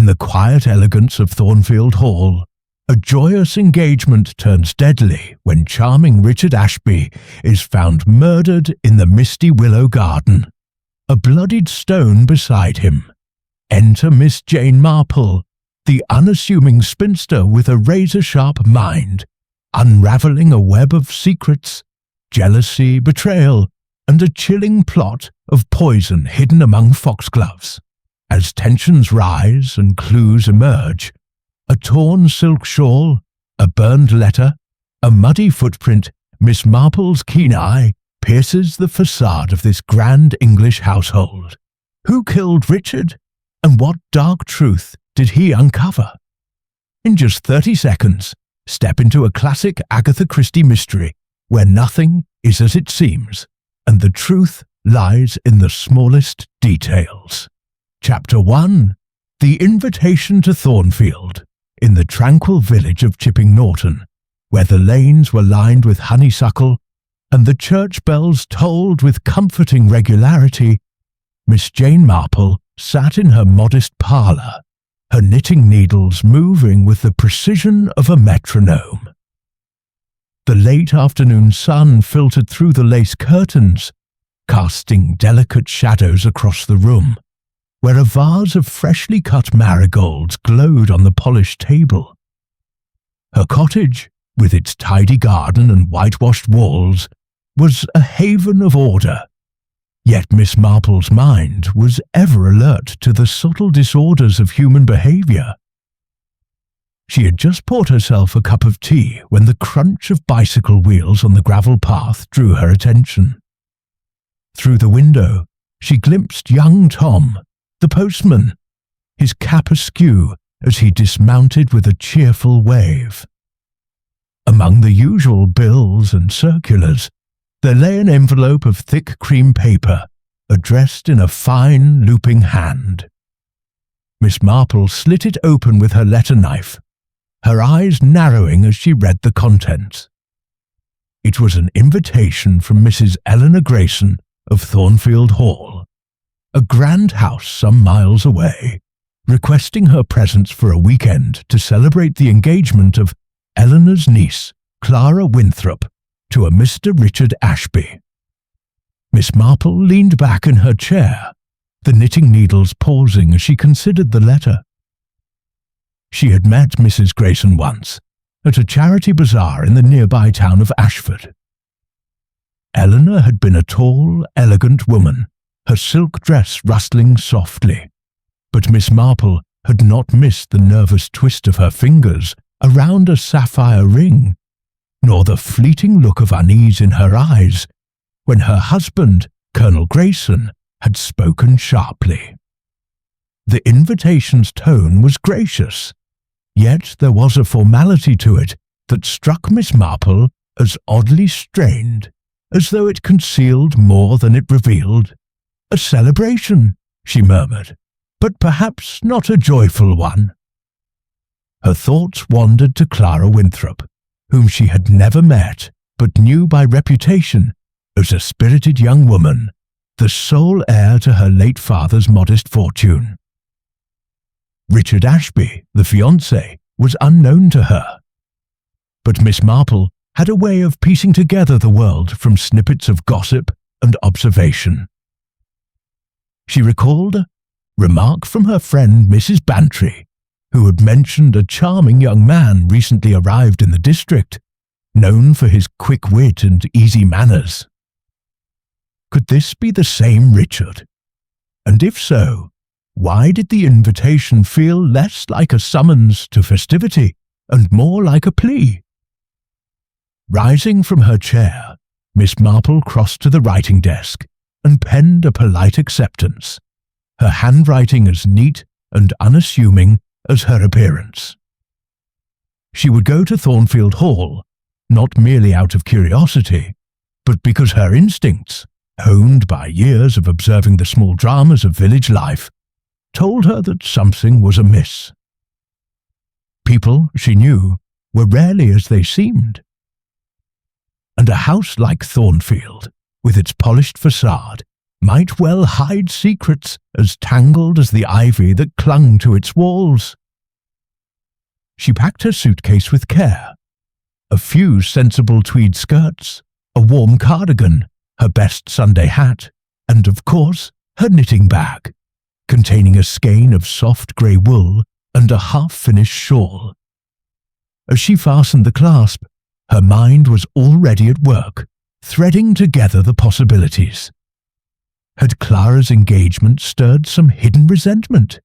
the quiet elegance of Thornfield Hall, a joyous engagement turns deadly when charming Richard Ashby is found murdered in the misty Willow garden, a bloodied stone beside him. Enter Miss Jane Marple, the unassuming spinster with a razor-sharp mind, unravelling a web of secrets, jealousy, betrayal, and a chilling plot of poison hidden among foxgloves. As tensions rise and clues emerge, a torn silk shawl, a burned letter, a muddy footprint, Miss Marple's keen eye pierces the facade of this grand English household. Who killed Richard, and what dark truth did he uncover? In just 30 seconds, step into a classic Agatha Christie mystery where nothing is as it seems, and the truth lies in the smallest details. Chapter 1. The Invitation to Thornfield. In the tranquil village of Chipping Norton, where the lanes were lined with honeysuckle and the church bells tolled with comforting regularity, Miss Jane Marple sat in her modest parlour, her knitting needles moving with the precision of a metronome. The late afternoon sun filtered through the lace curtains, casting delicate shadows across the room, where a vase of freshly cut marigolds glowed on the polished table. Her cottage, with its tidy garden and whitewashed walls, was a haven of order, yet Miss Marple's mind was ever alert to the subtle disorders of human behaviour. She had just poured herself a cup of tea when the crunch of bicycle wheels on the gravel path drew her attention. Through the window, she glimpsed young Tom, the postman, his cap askew as he dismounted with a cheerful wave. Among the usual bills and circulars, there lay an envelope of thick cream paper, addressed in a fine, looping hand. Miss Marple slit it open with her letter knife, her eyes narrowing as she read the contents. It was an invitation from Mrs. Eleanor Grayson of Thornfield Hall, a grand house some miles away, requesting her presence for a weekend to celebrate the engagement of Eleanor's niece, Clara Winthrop, to a Mr. Richard Ashby. Miss Marple leaned back in her chair, the knitting needles pausing as she considered the letter. She had met Mrs. Grayson once, at a charity bazaar in the nearby town of Ashford. Eleanor had been a tall, elegant woman, her silk dress rustling softly, but Miss Marple had not missed the nervous twist of her fingers around a sapphire ring, nor the fleeting look of unease in her eyes when her husband, Colonel Grayson, had spoken sharply. The invitation's tone was gracious, yet there was a formality to it that struck Miss Marple as oddly strained, as though it concealed more than it revealed. "A celebration," she murmured, "but perhaps not a joyful one." Her thoughts wandered to Clara Winthrop, whom she had never met but knew by reputation as a spirited young woman, the sole heir to her late father's modest fortune. Richard Ashby, the fiancé, was unknown to her, but Miss Marple had a way of piecing together the world from snippets of gossip and observation. She recalled a remark from her friend Mrs. Bantry, who had mentioned a charming young man recently arrived in the district, known for his quick wit and easy manners. Could this be the same Richard? And if so, why did the invitation feel less like a summons to festivity and more like a plea? Rising from her chair, Miss Marple crossed to the writing desk and penned a polite acceptance, her handwriting as neat and unassuming as her appearance. She would go to Thornfield Hall, not merely out of curiosity, but because her instincts, honed by years of observing the small dramas of village life, told her that something was amiss. People, she knew, were rarely as they seemed. And a house like Thornfield, with its polished facade, might well hide secrets as tangled as the ivy that clung to its walls. She packed her suitcase with care. A few sensible tweed skirts, a warm cardigan, her best Sunday hat, and, of course, her knitting bag, containing a skein of soft grey wool and a half-finished shawl. As she fastened the clasp, her mind was already at work, threading together the possibilities. Had Clara's engagement stirred some hidden resentment?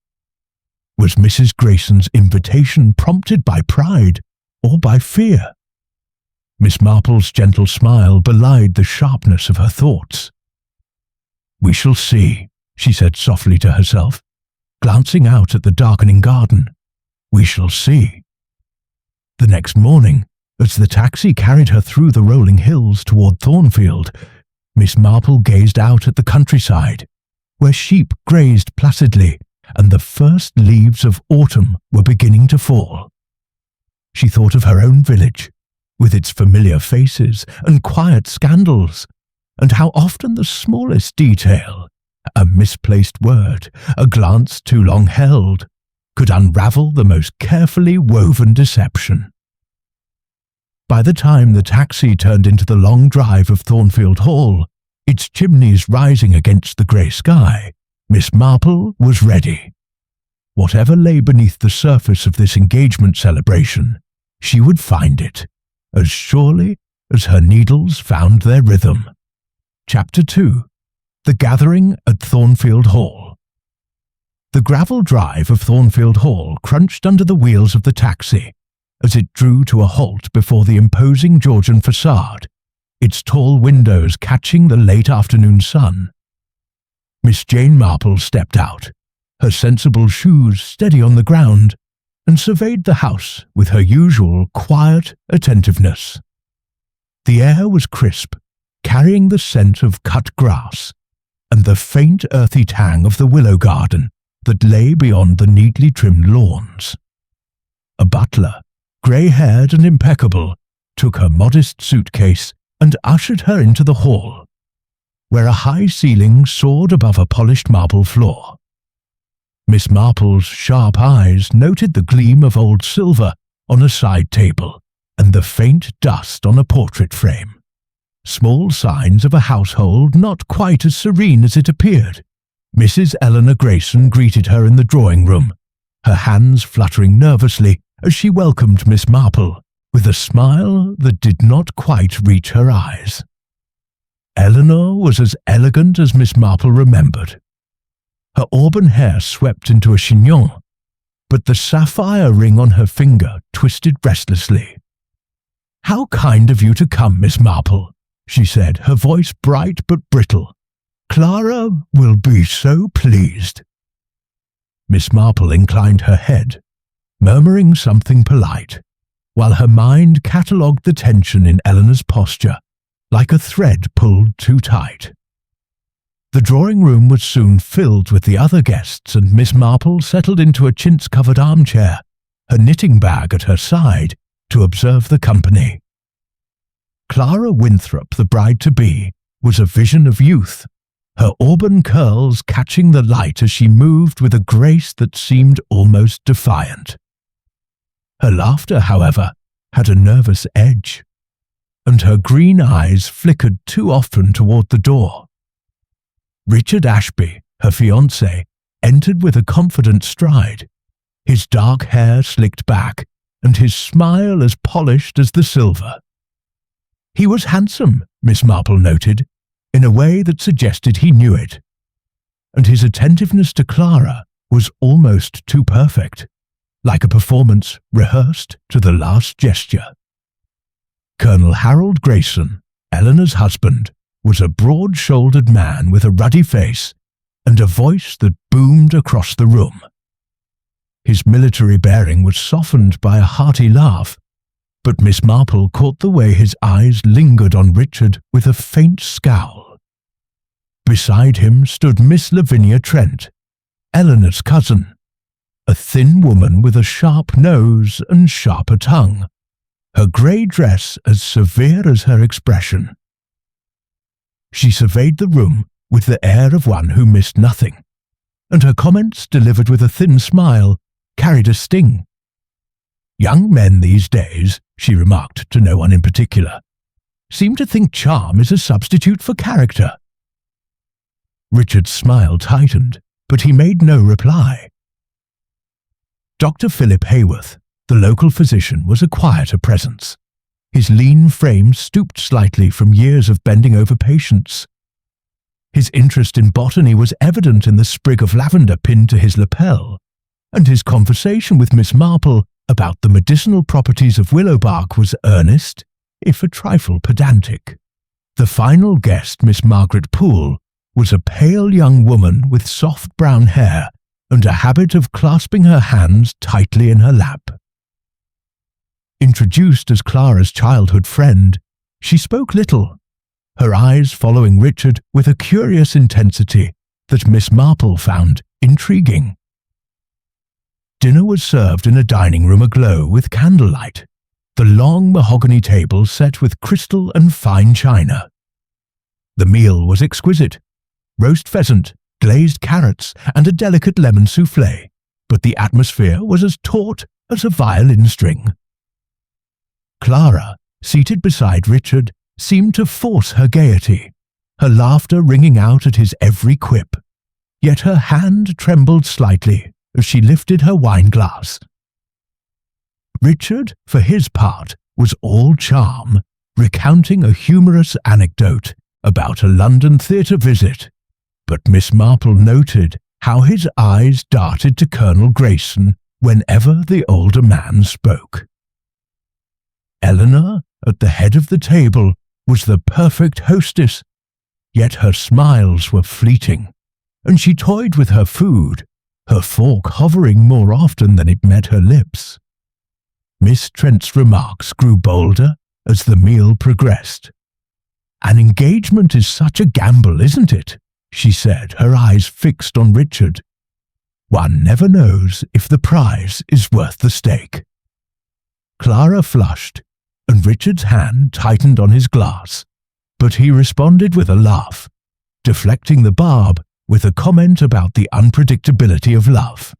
Was Mrs. Grayson's invitation prompted by pride or by fear? Miss Marple's gentle smile belied the sharpness of her thoughts. "We shall see," she said softly to herself, glancing out at the darkening garden. "We shall see." The next morning, as the taxi carried her through the rolling hills toward Thornfield, Miss Marple gazed out at the countryside, where sheep grazed placidly and the first leaves of autumn were beginning to fall. She thought of her own village, with its familiar faces and quiet scandals, and how often the smallest detail, a misplaced word, a glance too long held, could unravel the most carefully woven deception. By the time the taxi turned into the long drive of Thornfield Hall, its chimneys rising against the grey sky, Miss Marple was ready. Whatever lay beneath the surface of this engagement celebration, she would find it, as surely as her needles found their rhythm. Chapter 2. The Gathering at Thornfield Hall. The gravel drive of Thornfield Hall crunched under the wheels of the taxi as it drew to a halt before the imposing Georgian facade, its tall windows catching the late afternoon sun. Miss Jane Marple stepped out, her sensible shoes steady on the ground, and surveyed the house with her usual quiet attentiveness. The air was crisp, carrying the scent of cut grass, and the faint earthy tang of the willow garden that lay beyond the neatly trimmed lawns. A butler, grey-haired and impeccable, took her modest suitcase and ushered her into the hall, where a high ceiling soared above a polished marble floor. Miss Marple's sharp eyes noted the gleam of old silver on a side table and the faint dust on a portrait frame, small signs of a household not quite as serene as it appeared. Mrs. Eleanor Grayson greeted her in the drawing-room, her hands fluttering nervously as she welcomed Miss Marple, with a smile that did not quite reach her eyes. Eleanor was as elegant as Miss Marple remembered. Her auburn hair swept into a chignon, but the sapphire ring on her finger twisted restlessly. "How kind of you to come, Miss Marple," she said, her voice bright but brittle. "Clara will be so pleased." Miss Marple inclined her head, murmuring something polite, while her mind catalogued the tension in Eleanor's posture, like a thread pulled too tight. The drawing-room was soon filled with the other guests, and Miss Marple settled into a chintz-covered armchair, her knitting bag at her side, to observe the company. Clara Winthrop, the bride-to-be, was a vision of youth, her auburn curls catching the light as she moved with a grace that seemed almost defiant. Her laughter, however, had a nervous edge, and her green eyes flickered too often toward the door. Richard Ashby, her fiancé, entered with a confident stride, his dark hair slicked back and his smile as polished as the silver. He was handsome, Miss Marple noted, in a way that suggested he knew it, and his attentiveness to Clara was almost too perfect, like a performance rehearsed to the last gesture. Colonel Harold Grayson, Eleanor's husband, was a broad-shouldered man with a ruddy face and a voice that boomed across the room. His military bearing was softened by a hearty laugh, but Miss Marple caught the way his eyes lingered on Richard with a faint scowl. Beside him stood Miss Lavinia Trent, Eleanor's cousin, a thin woman with a sharp nose and sharper tongue, her grey dress as severe as her expression. She surveyed the room with the air of one who missed nothing, and her comments, delivered with a thin smile, carried a sting. "Young men these days," she remarked to no one in particular, "seem to think charm is a substitute for character." Richard's smile tightened, but he made no reply. Dr. Philip Hayworth, the local physician, was a quieter presence. His lean frame stooped slightly from years of bending over patients. His interest in botany was evident in the sprig of lavender pinned to his lapel, and his conversation with Miss Marple about the medicinal properties of willow bark was earnest, if a trifle pedantic. The final guest, Miss Margaret Poole, was a pale young woman with soft brown hair and a habit of clasping her hands tightly in her lap. Introduced as Clara's childhood friend, she spoke little, her eyes following Richard with a curious intensity that Miss Marple found intriguing. Dinner was served in a dining room aglow with candlelight, the long mahogany table set with crystal and fine china. The meal was exquisite: roast pheasant, glazed carrots, and a delicate lemon soufflé, but the atmosphere was as taut as a violin string. Clara, seated beside Richard, seemed to force her gaiety, her laughter ringing out at his every quip, yet her hand trembled slightly as she lifted her wine glass. Richard, for his part, was all charm, recounting a humorous anecdote about a London theatre visit, but Miss Marple noted how his eyes darted to Colonel Grayson whenever the older man spoke. Eleanor, at the head of the table, was the perfect hostess, yet her smiles were fleeting, and she toyed with her food, her fork hovering more often than it met her lips. Miss Trent's remarks grew bolder as the meal progressed. "An engagement is such a gamble, isn't it?" she said, her eyes fixed on Richard. "One never knows if the prize is worth the stake." Clara flushed, and Richard's hand tightened on his glass, but he responded with a laugh, deflecting the barb with a comment about the unpredictability of love.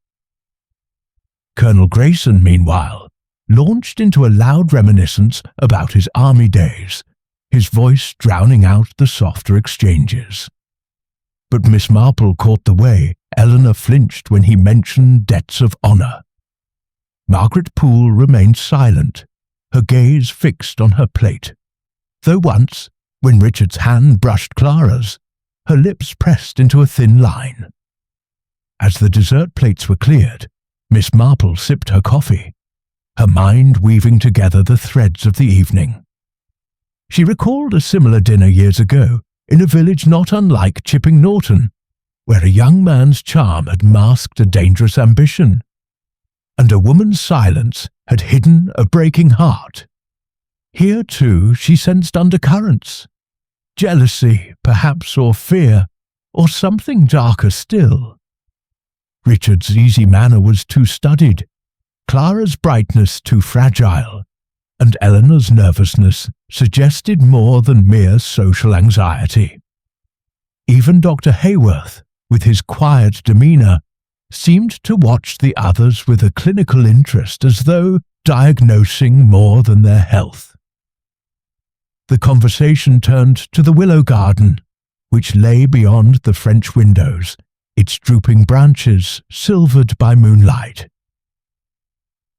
Colonel Grayson, meanwhile, launched into a loud reminiscence about his army days, his voice drowning out the softer exchanges. But Miss Marple caught the way Eleanor flinched when he mentioned debts of honour. Margaret Poole remained silent, her gaze fixed on her plate, though once, when Richard's hand brushed Clara's, her lips pressed into a thin line. As the dessert plates were cleared, Miss Marple sipped her coffee, her mind weaving together the threads of the evening. She recalled a similar dinner years ago in a village not unlike Chipping Norton, where a young man's charm had masked a dangerous ambition, and a woman's silence had hidden a breaking heart. Here, too, she sensed undercurrents: jealousy, perhaps, or fear, or something darker still. Richard's easy manner was too studied, Clara's brightness too fragile, and Eleanor's nervousness suggested more than mere social anxiety. Even Dr. Hayworth, with his quiet demeanour, seemed to watch the others with a clinical interest, as though diagnosing more than their health. The conversation turned to the willow garden, which lay beyond the French windows, its drooping branches silvered by moonlight.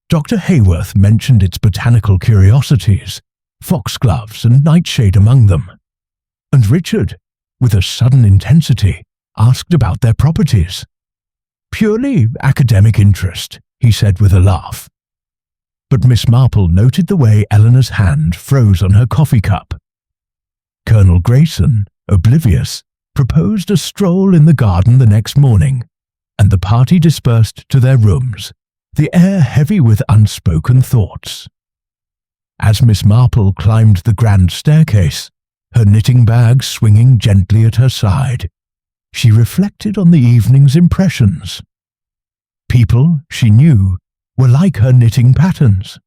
Dr. Hayworth mentioned its botanical curiosities, foxgloves and nightshade among them, and Richard, with a sudden intensity, asked about their properties. "Purely academic interest," he said with a laugh. But Miss Marple noted the way Eleanor's hand froze on her coffee cup. Colonel Grayson, oblivious, proposed a stroll in the garden the next morning, and the party dispersed to their rooms, the air heavy with unspoken thoughts. As Miss Marple climbed the grand staircase, her knitting bag swinging gently at her side, she reflected on the evening's impressions. People, she knew, were like her knitting patterns.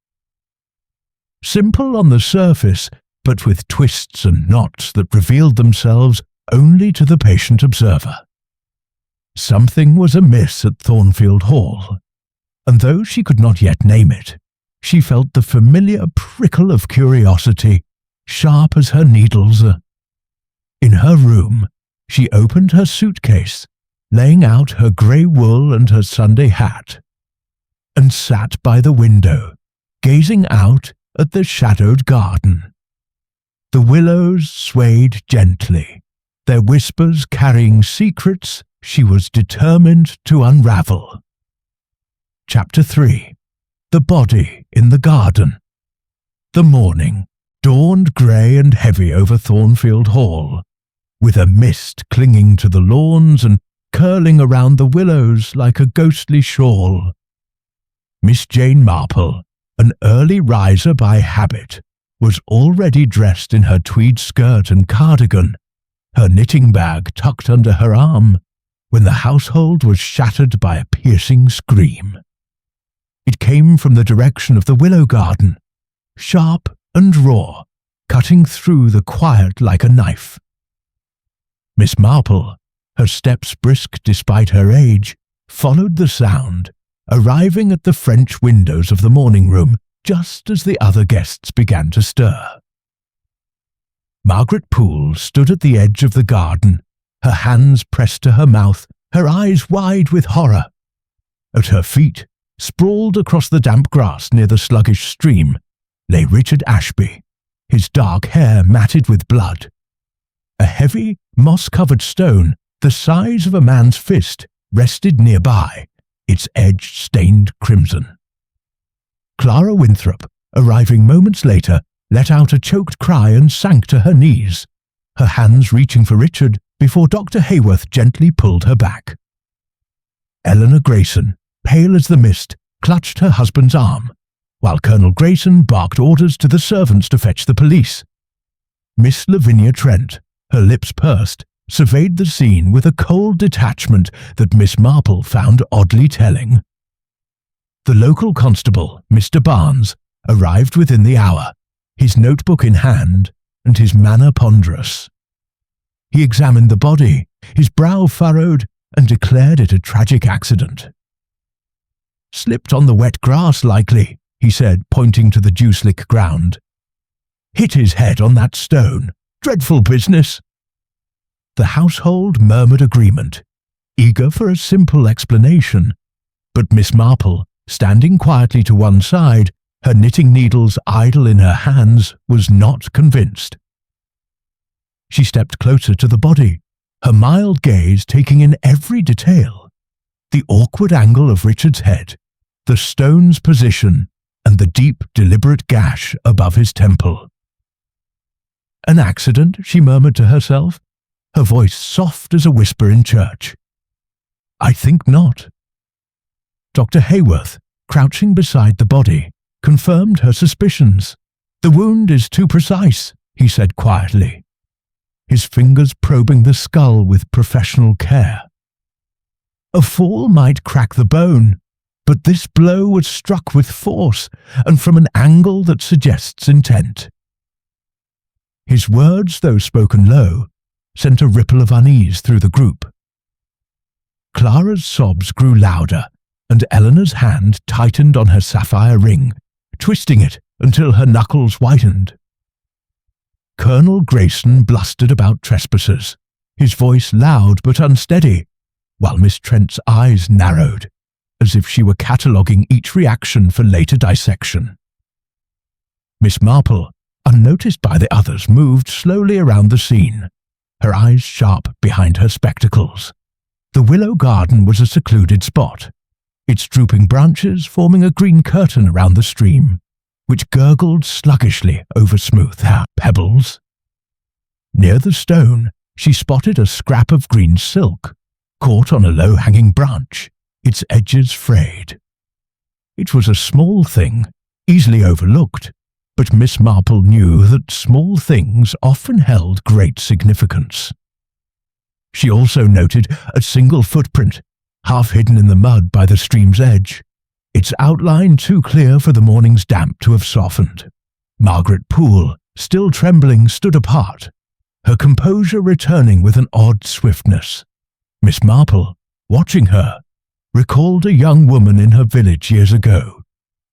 Simple on the surface, but with twists and knots that revealed themselves only to the patient observer. Something was amiss at Thornfield Hall, and though she could not yet name it, she felt the familiar prickle of curiosity, sharp as her needles. In her room, she opened her suitcase, laying out her grey wool and her Sunday hat, and sat by the window, gazing out at the shadowed garden. The willows swayed gently, their whispers carrying secrets she was determined to unravel. Chapter 3. The Body in the Garden. The morning dawned grey and heavy over Thornfield Hall, with a mist clinging to the lawns and curling around the willows like a ghostly shawl. Miss Jane Marple, an early riser by habit, was already dressed in her tweed skirt and cardigan, her knitting bag tucked under her arm, when the household was shattered by a piercing scream. It came from the direction of the willow garden, sharp and raw, cutting through the quiet like a knife. Miss Marple, her steps brisk despite her age, followed the sound, arriving at the French windows of the morning room just as the other guests began to stir. Margaret Poole stood at the edge of the garden, her hands pressed to her mouth, her eyes wide with horror. At her feet, sprawled across the damp grass near the sluggish stream, lay Richard Ashby, his dark hair matted with blood. A heavy, moss-covered stone, the size of a man's fist, rested nearby, its edge stained crimson. Clara Winthrop, arriving moments later, let out a choked cry and sank to her knees, her hands reaching for Richard before Dr. Hayworth gently pulled her back. Eleanor Grayson, pale as the mist, clutched her husband's arm, while Colonel Grayson barked orders to the servants to fetch the police. Miss Lavinia Trent, her lips pursed, surveyed the scene with a cold detachment that Miss Marple found oddly telling. The local constable, Mr. Barnes, arrived within the hour, his notebook in hand and his manner ponderous. He examined the body, his brow furrowed, and declared it a tragic accident. "Slipped on the wet grass, likely," he said, pointing to the dew-slick ground. "Hit his head on that stone. Dreadful business." The household murmured agreement, eager for a simple explanation, but Miss Marple, standing quietly to one side, her knitting needles idle in her hands, was not convinced. She stepped closer to the body, her mild gaze taking in every detail: the awkward angle of Richard's head, the stone's position, and the deep, deliberate gash above his temple. "An accident?" she murmured to herself, her voice soft as a whisper in church. "I think not." Dr. Hayworth, crouching beside the body, confirmed her suspicions. "The wound is too precise," he said quietly, his fingers probing the skull with professional care. "A fall might crack the bone, but this blow was struck with force and from an angle that suggests intent." His words, though spoken low, sent a ripple of unease through the group. Clara's sobs grew louder, and Eleanor's hand tightened on her sapphire ring, twisting it until her knuckles whitened. Colonel Grayson blustered about trespassers, his voice loud but unsteady, while Miss Trent's eyes narrowed, as if she were cataloguing each reaction for later dissection. Miss Marple, unnoticed by the others, moved slowly around the scene, her eyes sharp behind her spectacles. The willow garden was a secluded spot, its drooping branches forming a green curtain around the stream, which gurgled sluggishly over smooth pebbles. Near the stone, she spotted a scrap of green silk, caught on a low-hanging branch, its edges frayed. It was a small thing, easily overlooked, but Miss Marple knew that small things often held great significance. She also noted a single footprint, half hidden in the mud by the stream's edge, its outline too clear for the morning's damp to have softened. Margaret Poole, still trembling, stood apart, her composure returning with an odd swiftness. Miss Marple, watching her, recalled a young woman in her village years ago,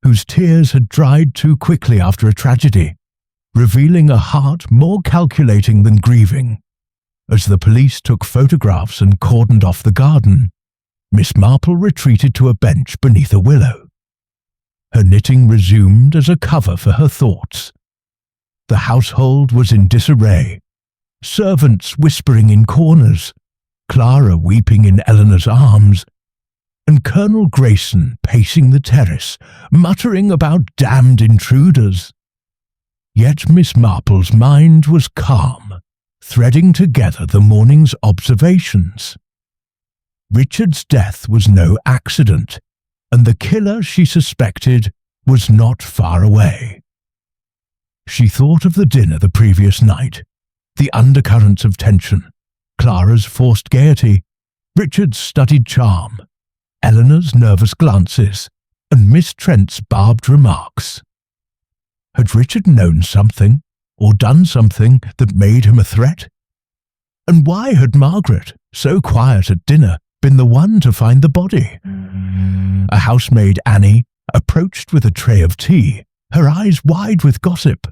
whose tears had dried too quickly after a tragedy, revealing a heart more calculating than grieving. As the police took photographs and cordoned off the garden, Miss Marple retreated to a bench beneath a willow. Her knitting resumed as a cover for her thoughts. The household was in disarray, servants whispering in corners, Clara weeping in Eleanor's arms, and Colonel Grayson pacing the terrace, muttering about damned intruders. Yet Miss Marple's mind was calm, threading together the morning's observations. Richard's death was no accident, and the killer she suspected was not far away. She thought of the dinner the previous night, the undercurrents of tension, Clara's forced gaiety, Richard's studied charm, Eleanor's nervous glances, and Miss Trent's barbed remarks. Had Richard known something, or done something that made him a threat? And why had Margaret, so quiet at dinner, been the one to find the body? A housemaid, Annie, approached with a tray of tea, her eyes wide with gossip.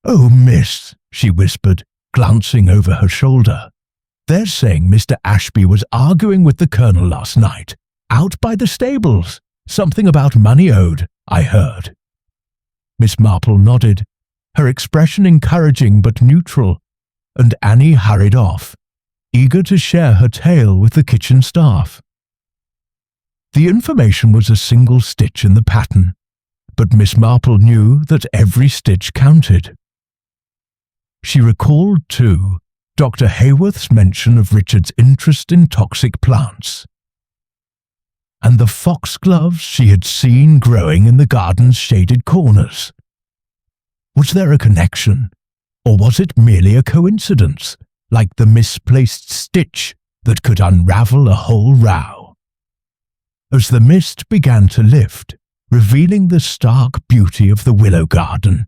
"Oh, miss," she whispered, glancing over her shoulder. "They're saying Mr. Ashby was arguing with the Colonel last night, out by the stables. Something about money owed, I heard." Miss Marple nodded, her expression encouraging but neutral, and Annie hurried off, eager to share her tale with the kitchen staff. The information was a single stitch in the pattern, but Miss Marple knew that every stitch counted. She recalled, too, Dr. Hayworth's mention of Richard's interest in toxic plants, and the foxgloves she had seen growing in the garden's shaded corners. Was there a connection, or was it merely a coincidence, like the misplaced stitch that could unravel a whole row? As the mist began to lift, revealing the stark beauty of the willow garden,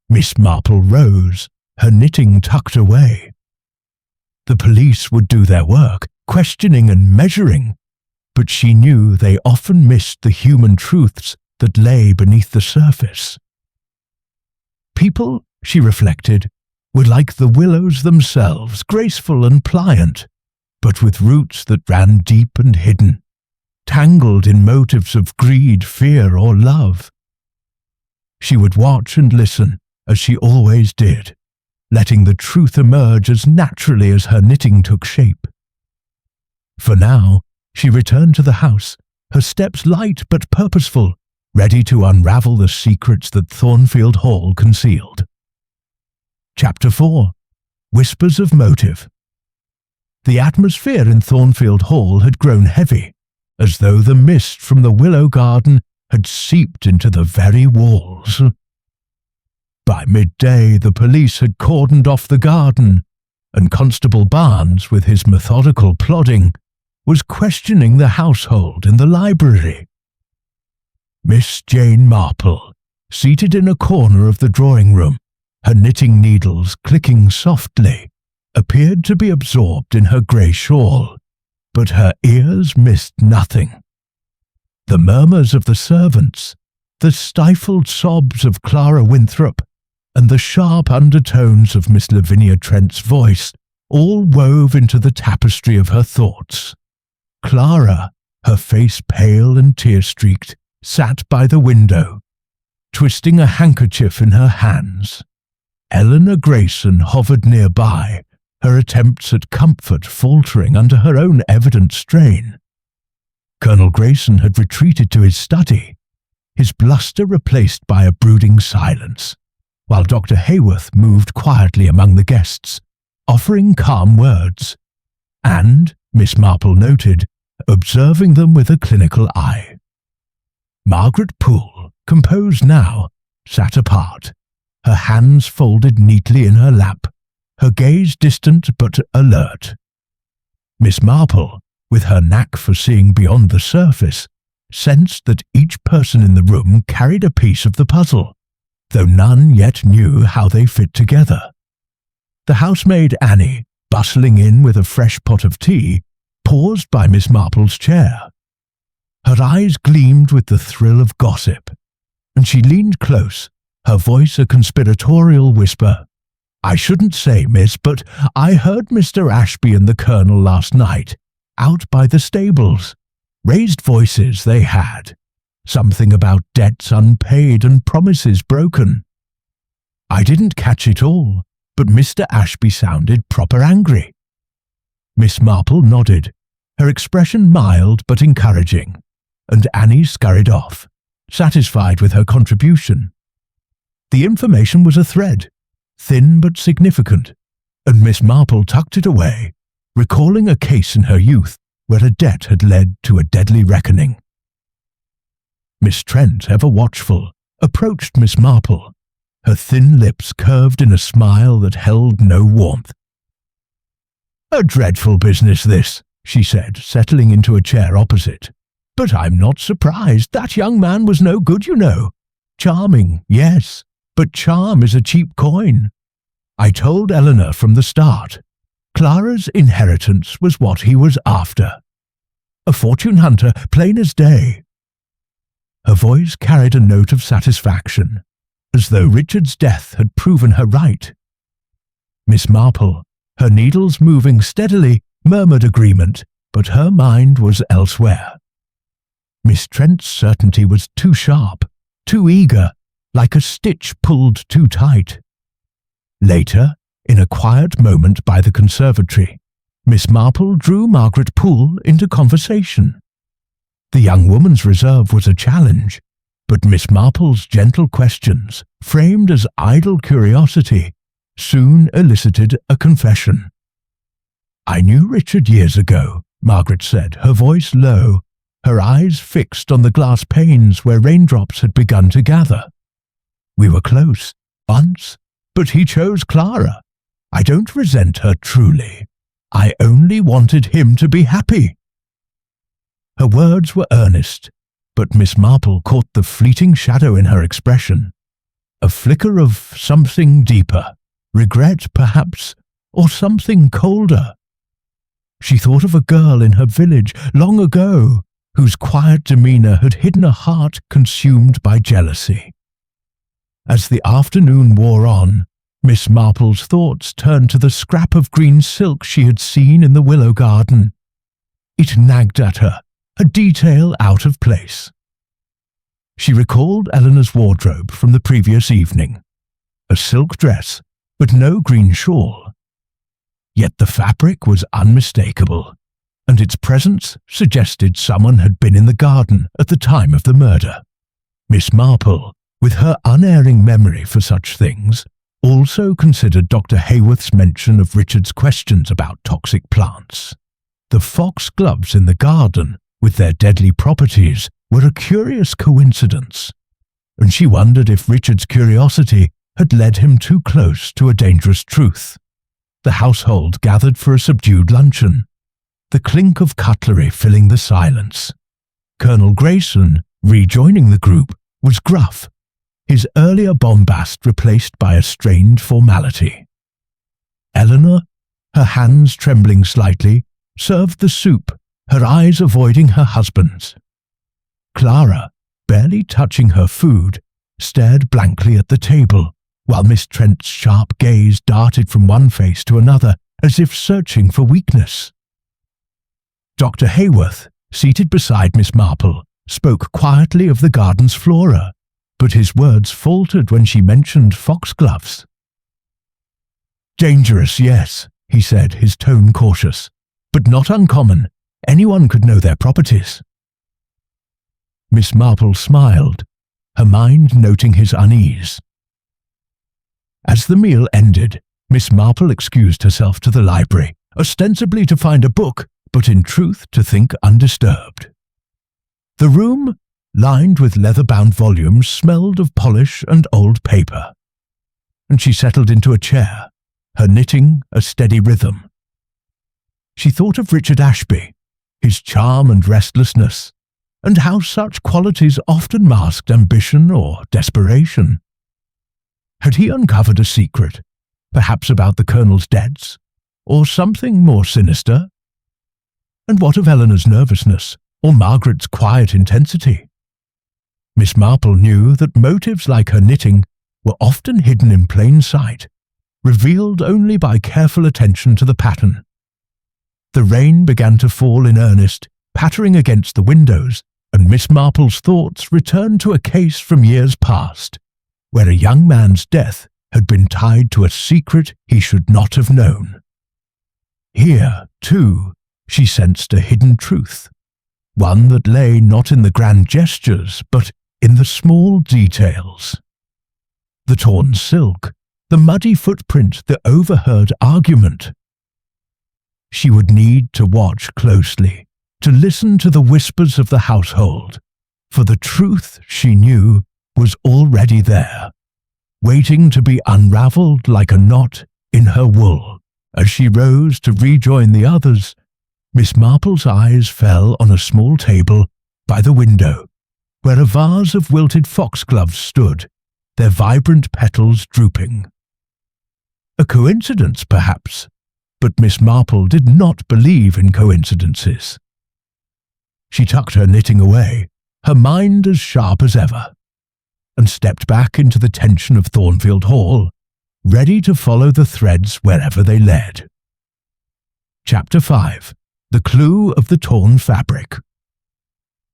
Miss Marple rose, her knitting tucked away. The police would do their work, questioning and measuring, but she knew they often missed the human truths that lay beneath the surface. People, she reflected, were like the willows themselves, graceful and pliant, but with roots that ran deep and hidden, tangled in motives of greed, fear, or love. She would watch and listen, as she always did, letting the truth emerge as naturally as her knitting took shape. For now, she returned to the house, her steps light but purposeful, ready to unravel the secrets that Thornfield Hall concealed. Chapter 4. Whispers of Motive. The atmosphere in Thornfield Hall had grown heavy, as though the mist from the willow garden had seeped into the very walls. By midday, the police had cordoned off the garden, and Constable Barnes, with his methodical plodding, was questioning the household in the library. Miss Jane Marple, seated in a corner of the drawing-room, her knitting needles clicking softly, appeared to be absorbed in her grey shawl, but her ears missed nothing. The murmurs of the servants, the stifled sobs of Clara Winthrop, and the sharp undertones of Miss Lavinia Trent's voice all wove into the tapestry of her thoughts. Clara, her face pale and tear-streaked, sat by the window, twisting a handkerchief in her hands. Eleanor Grayson hovered nearby, her attempts at comfort faltering under her own evident strain. Colonel Grayson had retreated to his study, his bluster replaced by a brooding silence, while Dr. Hayworth moved quietly among the guests, offering calm words, and, Miss Marple noted, observing them with a clinical eye. Margaret Poole, composed now, sat apart, her hands folded neatly in her lap, her gaze distant but alert. Miss Marple, with her knack for seeing beyond the surface, sensed that each person in the room carried a piece of the puzzle, though none yet knew how they fit together. The housemaid Annie, bustling in with a fresh pot of tea, paused by Miss Marple's chair. Her eyes gleamed with the thrill of gossip, and she leaned close, her voice a conspiratorial whisper. "I shouldn't say, miss, but I heard Mr. Ashby and the Colonel last night, out by the stables. Raised voices they had. Something about debts unpaid and promises broken. I didn't catch it all, but Mr. Ashby sounded proper angry." Miss Marple nodded, her expression mild but encouraging, and Annie scurried off, satisfied with her contribution. The information was a thread, thin but significant, and Miss Marple tucked it away, recalling a case in her youth where a debt had led to a deadly reckoning. Miss Trent, ever watchful, approached Miss Marple, her thin lips curved in a smile that held no warmth. "A dreadful business this," she said, settling into a chair opposite. "But I'm not surprised. That young man was no good, you know. Charming, yes, but charm is a cheap coin. I told Eleanor from the start. Clara's inheritance was what he was after. A fortune hunter, plain as day." Her voice carried a note of satisfaction, as though Richard's death had proven her right. Miss Marple, her needles moving steadily, murmured agreement, but her mind was elsewhere. Miss Trent's certainty was too sharp, too eager, like a stitch pulled too tight. Later, in a quiet moment by the conservatory, Miss Marple drew Margaret Poole into conversation. The young woman's reserve was a challenge, but Miss Marple's gentle questions, framed as idle curiosity, soon elicited a confession. "I knew Richard years ago," Margaret said, her voice low, her eyes fixed on the glass panes where raindrops had begun to gather. "We were close, once, but he chose Clara. I don't resent her truly. I only wanted him to be happy." Her words were earnest, but Miss Marple caught the fleeting shadow in her expression. A flicker of something deeper, regret perhaps, or something colder. She thought of a girl in her village long ago, whose quiet demeanour had hidden a heart consumed by jealousy. As the afternoon wore on, Miss Marple's thoughts turned to the scrap of green silk she had seen in the Willow garden. It nagged at her, a detail out of place. She recalled Eleanor's wardrobe from the previous evening. A silk dress, but no green shawl. Yet the fabric was unmistakable, and its presence suggested someone had been in the garden at the time of the murder. Miss Marple, with her unerring memory for such things, also considered Dr. Hayworth's mention of Richard's questions about toxic plants. The foxgloves in the garden, with their deadly properties, were a curious coincidence, and she wondered if Richard's curiosity had led him too close to a dangerous truth. The household gathered for a subdued luncheon, the clink of cutlery filling the silence. Colonel Grayson, rejoining the group, was gruff, his earlier bombast replaced by a strained formality. Eleanor, her hands trembling slightly, served the soup, her eyes avoiding her husband's. Clara, barely touching her food, stared blankly at the table, while Miss Trent's sharp gaze darted from one face to another as if searching for weakness. Dr. Hayworth, seated beside Miss Marple, spoke quietly of the garden's flora, but his words faltered when she mentioned foxgloves. "Dangerous, yes," he said, his tone cautious, "but not uncommon. Anyone could know their properties." Miss Marple smiled, her mind noting his unease. As the meal ended, Miss Marple excused herself to the library, ostensibly to find a book, but in truth to think undisturbed. The room, lined with leather-bound volumes, smelled of polish and old paper, and she settled into a chair, her knitting a steady rhythm. She thought of Richard Ashby, his charm and restlessness, and how such qualities often masked ambition or desperation. Had he uncovered a secret, Perhaps about the Colonel's debts? Or something more sinister? And what of Eleanor's nervousness, or Margaret's quiet intensity? Miss Marple knew that motives like her knitting were often hidden in plain sight, revealed only by careful attention to the pattern. The rain began to fall in earnest, pattering against the windows, and Miss Marple's thoughts returned to a case from years past, where a young man's death had been tied to a secret he should not have known. Here, too, she sensed a hidden truth, one that lay not in the grand gestures, but in the small details. The torn silk, the muddy footprint, the overheard argument. She would need to watch closely, to listen to the whispers of the household, for the truth, she knew, was already there, waiting to be unravelled like a knot in her wool. As she rose to rejoin the others, Miss Marple's eyes fell on a small table by the window, where a vase of wilted foxgloves stood, their vibrant petals drooping. A coincidence, perhaps, but Miss Marple did not believe in coincidences. She tucked her knitting away, her mind as sharp as ever, and stepped back into the tension of Thornfield Hall, ready to follow the threads wherever they led. Chapter 5. The Clue of the Torn Fabric.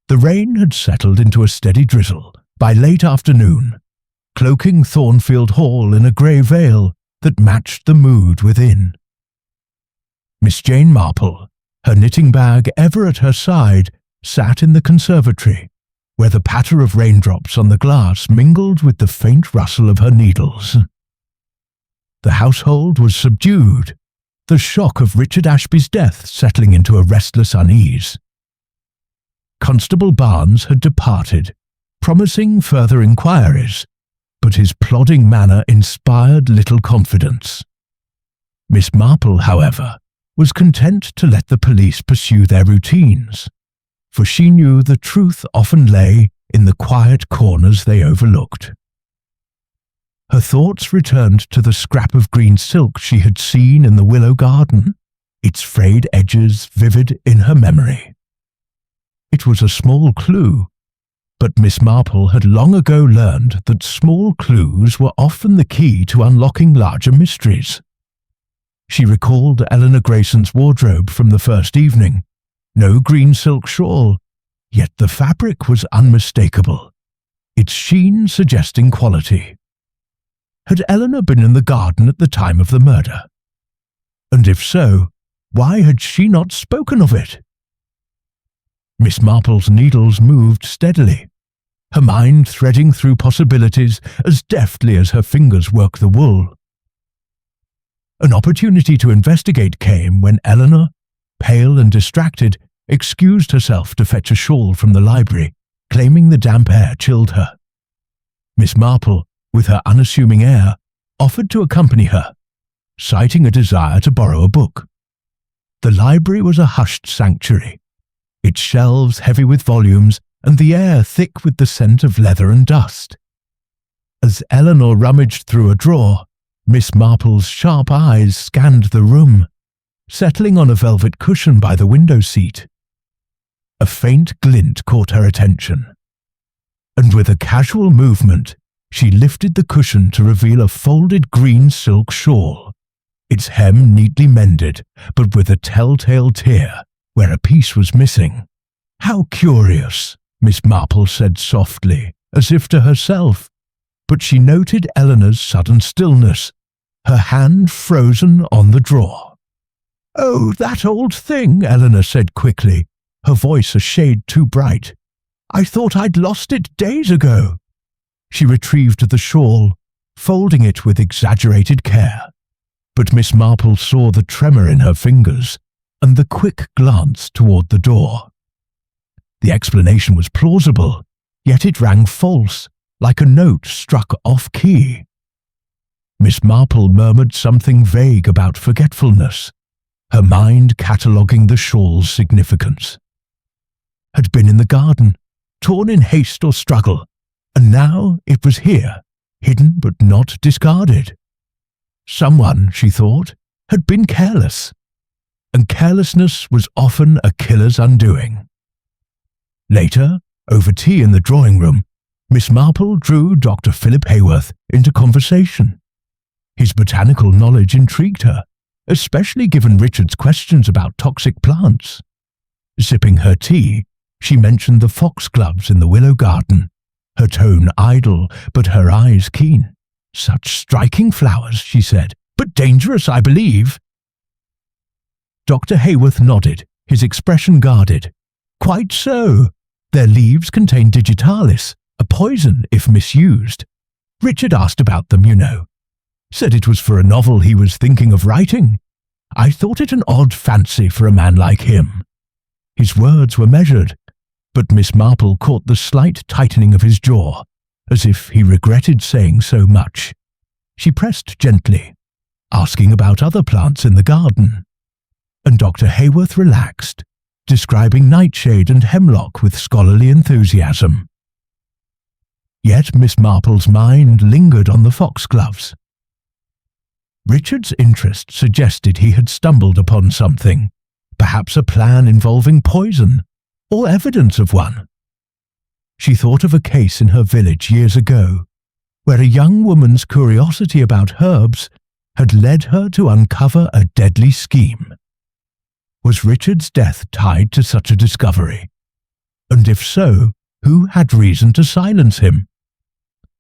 The rain had settled into a steady drizzle by late afternoon, cloaking Thornfield Hall in a grey veil that matched the mood within. Miss Jane Marple, her knitting bag ever at her side, sat in the conservatory, where the patter of raindrops on the glass mingled with the faint rustle of her needles. The household was subdued, the shock of Richard Ashby's death settling into a restless unease. Constable Barnes had departed, promising further inquiries, but his plodding manner inspired little confidence. Miss Marple, however, was content to let the police pursue their routines, for she knew the truth often lay in the quiet corners they overlooked. Her thoughts returned to the scrap of green silk she had seen in the Willow garden, its frayed edges vivid in her memory. It was a small clue, but Miss Marple had long ago learned that small clues were often the key to unlocking larger mysteries. She recalled Eleanor Grayson's wardrobe from the first evening. No green silk shawl, yet the fabric was unmistakable, its sheen suggesting quality. Had Eleanor been in the garden at the time of the murder? And if so, why had she not spoken of it? Miss Marple's needles moved steadily, her mind threading through possibilities as deftly as her fingers worked the wool. An opportunity to investigate came when Eleanor, pale and distracted, excused herself to fetch a shawl from the library, claiming the damp air chilled her. Miss Marple, with her unassuming air, offered to accompany her, citing a desire to borrow a book. The library was a hushed sanctuary, its shelves heavy with volumes and the air thick with the scent of leather and dust. As Eleanor rummaged through a drawer, Miss Marple's sharp eyes scanned the room, settling on a velvet cushion by the window seat. A faint glint caught her attention, and with a casual movement, she lifted the cushion to reveal a folded green silk shawl, its hem neatly mended, but with a telltale tear where a piece was missing. "How curious," Miss Marple said softly, as if to herself, but she noted Eleanor's sudden stillness, her hand frozen on the drawer. "Oh, that old thing," Eleanor said quickly, her voice a shade too bright. "I thought I'd lost it days ago." She retrieved the shawl, folding it with exaggerated care, but Miss Marple saw the tremor in her fingers and the quick glance toward the door. The explanation was plausible, yet it rang false, like a note struck off-key. Miss Marple murmured something vague about forgetfulness, her mind cataloguing the shawl's significance. Had been in the garden, torn in haste or struggle, and now it was here, hidden but not discarded. Someone, she thought, had been careless, and carelessness was often a killer's undoing. Later, over tea in the drawing room, Miss Marple drew Dr. Philip Hayworth into conversation. His botanical knowledge intrigued her, especially given Richard's questions about toxic plants. Sipping her tea, she mentioned the foxgloves in the Willow garden, her tone idle but her eyes keen. "Such striking flowers," she said, "but dangerous, I believe." Dr. Hayworth nodded, his expression guarded. "Quite so. Their leaves contain digitalis, a poison if misused. Richard asked about them, you know. Said it was for a novel he was thinking of writing. I thought it an odd fancy for a man like him." His words were measured, but Miss Marple caught the slight tightening of his jaw, as if he regretted saying so much. She pressed gently, asking about other plants in the garden, and Dr. Hayworth relaxed, describing nightshade and hemlock with scholarly enthusiasm. Yet Miss Marple's mind lingered on the foxgloves. Richard's interest suggested he had stumbled upon something, perhaps a plan involving poison, or evidence of one. She thought of a case in her village years ago, where a young woman's curiosity about herbs had led her to uncover a deadly scheme. Was Richard's death tied to such a discovery? And if so, who had reason to silence him?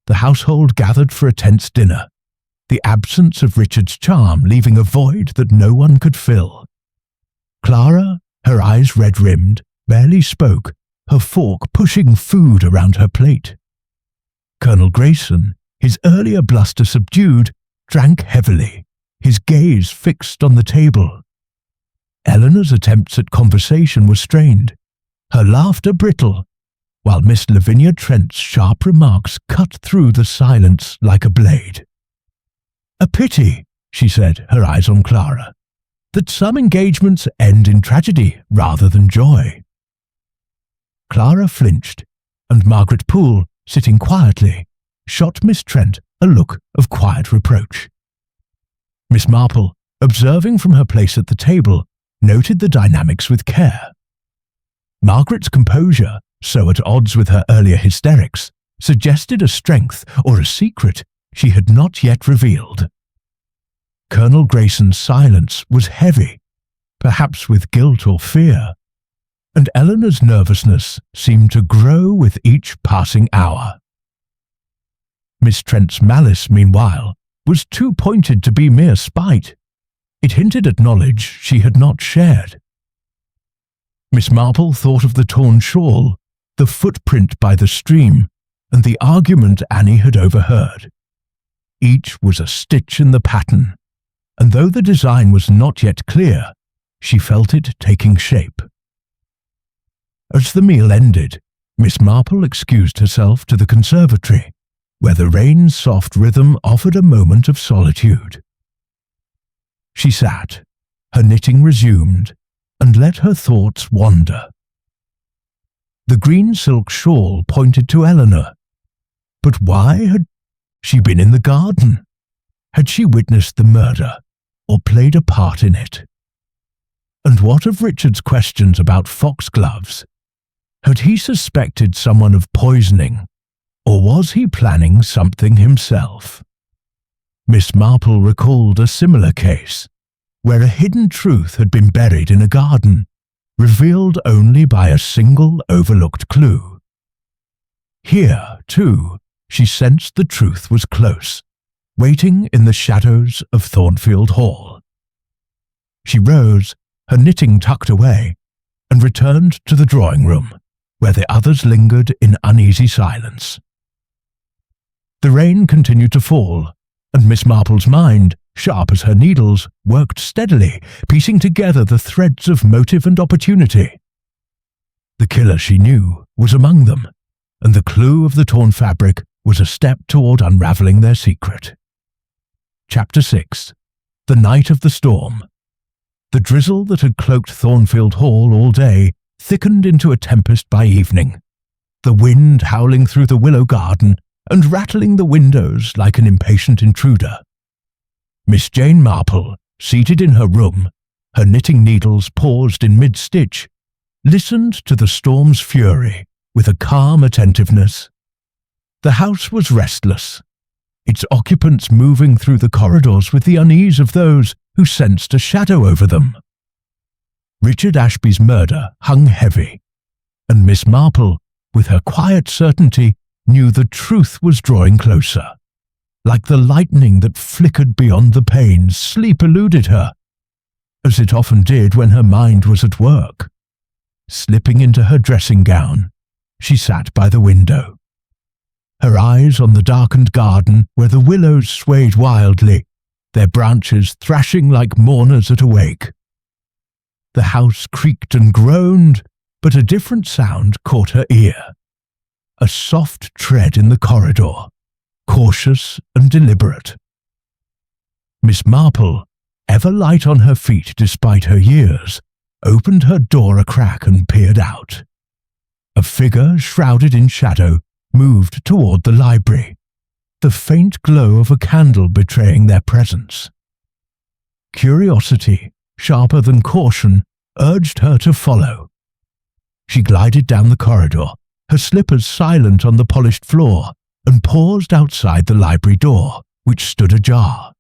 The household gathered for a tense dinner, the absence of Richard's charm leaving a void that no one could fill. Clara, her eyes red-rimmed, barely spoke, her fork pushing food around her plate. Colonel Grayson, his earlier bluster subdued, drank heavily, his gaze fixed on the table. Eleanor's attempts at conversation were strained, her laughter brittle, while Miss Lavinia Trent's sharp remarks cut through the silence like a blade. "A pity," she said, her eyes on Clara, "that some engagements end in tragedy rather than joy." Clara flinched, and Margaret Poole, sitting quietly, shot Miss Trent a look of quiet reproach. Miss Marple, observing from her place at the table, noted the dynamics with care. Margaret's composure, so at odds with her earlier hysterics, suggested a strength or a secret she had not yet revealed. Colonel Grayson's silence was heavy, perhaps with guilt or fear, and Eleanor's nervousness seemed to grow with each passing hour. Miss Trent's malice, meanwhile, was too pointed to be mere spite. It hinted at knowledge she had not shared. Miss Marple thought of the torn shawl, the footprint by the stream, and the argument Annie had overheard. Each was a stitch in the pattern, and though the design was not yet clear, she felt it taking shape. As the meal ended, Miss Marple excused herself to the conservatory, where the rain's soft rhythm offered a moment of solitude. She sat, her knitting resumed, and let her thoughts wander. The green silk shawl pointed to Eleanor. But why had she been in the garden? Had she witnessed the murder, or played a part in it? And what of Richard's questions about foxgloves? Had he suspected someone of poisoning, or was he planning something himself? Miss Marple recalled a similar case, where a hidden truth had been buried in a garden, revealed only by a single overlooked clue. Here, too, she sensed the truth was close, waiting in the shadows of Thornfield Hall. She rose, her knitting tucked away, and returned to the drawing room, where the others lingered in uneasy silence. The rain continued to fall, and Miss Marple's mind, sharp as her needles, worked steadily, piecing together the threads of motive and opportunity. The killer, she knew, was among them, and the clue of the torn fabric was a step toward unraveling their secret. Chapter 6. The Night of the Storm. The drizzle that had cloaked Thornfield Hall all day thickened into a tempest by evening, the wind howling through the Willow garden and rattling the windows like an impatient intruder. Miss Jane Marple, seated in her room, her knitting needles paused in mid-stitch, listened to the storm's fury with a calm attentiveness. The house was restless, its occupants moving through the corridors with the unease of those who sensed a shadow over them. Richard Ashby's murder hung heavy, and Miss Marple, with her quiet certainty, knew the truth was drawing closer. Like the lightning that flickered beyond the panes, sleep eluded her, as it often did when her mind was at work. Slipping into her dressing gown, she sat by the window, her eyes on the darkened garden where the willows swayed wildly, their branches thrashing like mourners at a wake. The house creaked and groaned, but a different sound caught her ear. A soft tread in the corridor, cautious and deliberate. Miss Marple, ever light on her feet despite her years, opened her door a crack and peered out. A figure shrouded in shadow moved toward the library, the faint glow of a candle betraying their presence. Curiosity, sharper than caution, urged her to follow. She glided down the corridor, her slippers silent on the polished floor, and paused outside the library door, which stood ajar.